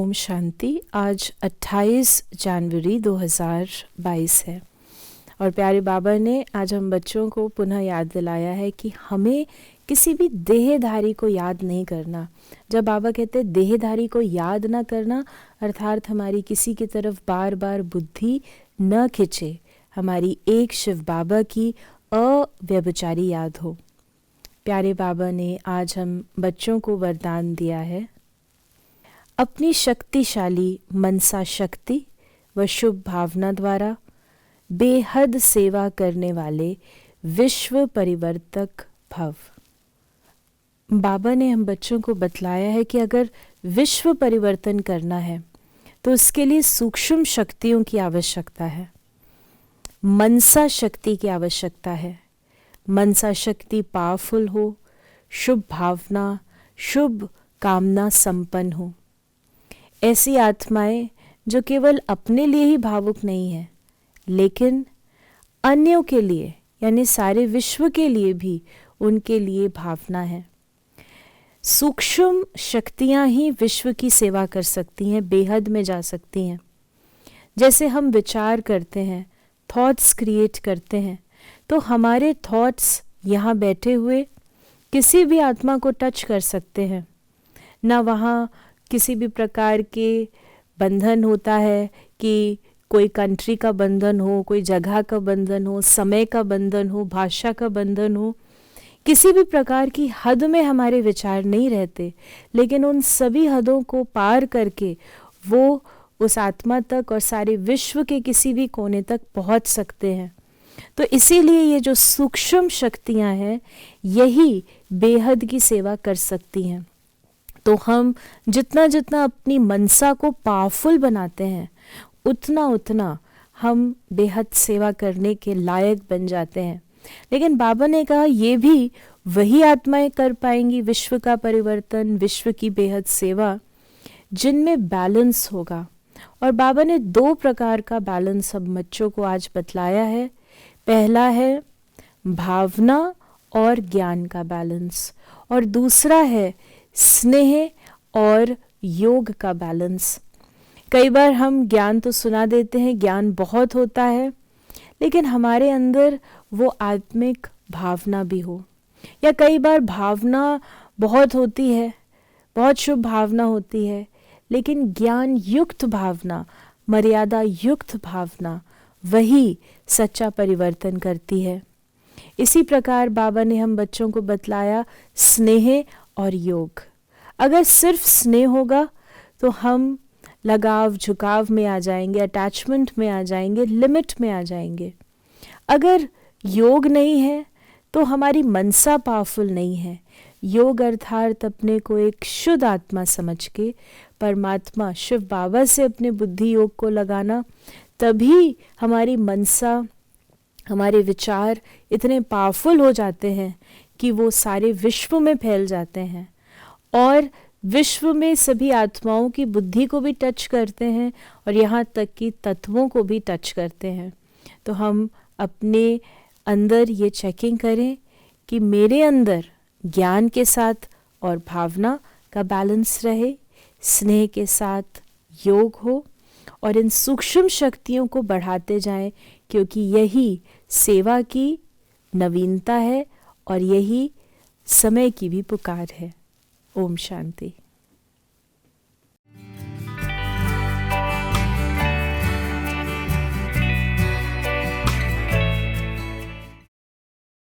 ओम शांति। आज 28 जनवरी 2022 है और प्यारे बाबा ने आज हम बच्चों को पुनः याद दिलाया है कि हमें किसी भी देहधारी को याद नहीं करना। जब बाबा कहते हैं देहधारी को याद ना करना, अर्थात हमारी किसी की तरफ बार बार बुद्धि न खिंचे, हमारी एक शिव बाबा की अव्यभिचारी याद हो। प्यारे बाबा ने आज हम बच्चों को वरदान दिया है, अपनी शक्तिशाली मनसा शक्ति व शुभ भावना द्वारा बेहद सेवा करने वाले विश्व परिवर्तक भव। बाबा ने हम बच्चों को बतलाया है कि अगर विश्व परिवर्तन करना है तो उसके लिए सूक्ष्म शक्तियों की आवश्यकता है, मनसा शक्ति की आवश्यकता है। मनसा शक्ति पावरफुल हो, शुभ भावना, शुभ कामना संपन्न हो। ऐसी आत्माएं जो केवल अपने लिए ही भावुक नहीं है, लेकिन अन्यों के लिए यानी सारे विश्व के लिए भी उनके लिए भावना है। सूक्ष्म शक्तियां ही विश्व की सेवा कर सकती हैं, बेहद में जा सकती हैं। जैसे हम विचार करते हैं, थॉट्स क्रिएट करते हैं, तो हमारे थॉट्स यहाँ बैठे हुए किसी भी आत्मा को टच कर सकते हैं। ना वहाँ किसी भी प्रकार के बंधन होता है कि कोई कंट्री का बंधन हो, कोई जगह का बंधन हो, समय का बंधन हो, भाषा का बंधन हो। किसी भी प्रकार की हद में हमारे विचार नहीं रहते, लेकिन उन सभी हदों को पार करके वो उस आत्मा तक और सारे विश्व के किसी भी कोने तक पहुंच सकते हैं। तो इसीलिए ये जो सूक्ष्म शक्तियां हैं, यही बेहद की सेवा कर सकती हैं। तो हम जितना जितना अपनी मनसा को पावरफुल बनाते हैं, उतना उतना हम बेहद सेवा करने के लायक बन जाते हैं। लेकिन बाबा ने कहा ये भी वही आत्माएं कर पाएंगी विश्व का परिवर्तन, विश्व की बेहद सेवा, जिनमें बैलेंस होगा। और बाबा ने 2 प्रकार का बैलेंस सब बच्चों को आज बतलाया है। पहला है भावना और ज्ञान का बैलेंस, और दूसरा है स्नेह और योग का बैलेंस। कई बार हम ज्ञान तो सुना देते हैं, ज्ञान बहुत होता है, लेकिन हमारे अंदर वो आत्मिक भावना भी हो। या कई बार भावना बहुत होती है, बहुत शुभ भावना होती है, लेकिन ज्ञान युक्त भावना, मर्यादा युक्त भावना, वही सच्चा परिवर्तन करती है। इसी प्रकार बाबा ने हम बच्चों को बतलाया स्नेह और योग। अगर सिर्फ स्नेह होगा तो हम लगाव झुकाव में आ जाएंगे, अटैचमेंट में आ जाएंगे, लिमिट में आ जाएंगे। अगर योग नहीं है तो हमारी मनसा पावरफुल नहीं है। योग अर्थात अपने को एक शुद्ध आत्मा समझ के परमात्मा शिव बाबा से अपने बुद्धि योग को लगाना, तभी हमारी मनसा, हमारे विचार इतने पावरफुल हो जाते हैं कि वो सारे विश्व में फैल जाते हैं और विश्व में सभी आत्माओं की बुद्धि को भी टच करते हैं और यहाँ तक कि तत्वों को भी टच करते हैं। तो हम अपने अंदर ये चेकिंग करें कि मेरे अंदर ज्ञान के साथ और भावना का बैलेंस रहे, स्नेह के साथ योग हो, और इन सूक्ष्म शक्तियों को बढ़ाते जाएं, क्योंकि यही सेवा की नवीनता है और यही समय की भी पुकार है। ओम शांति।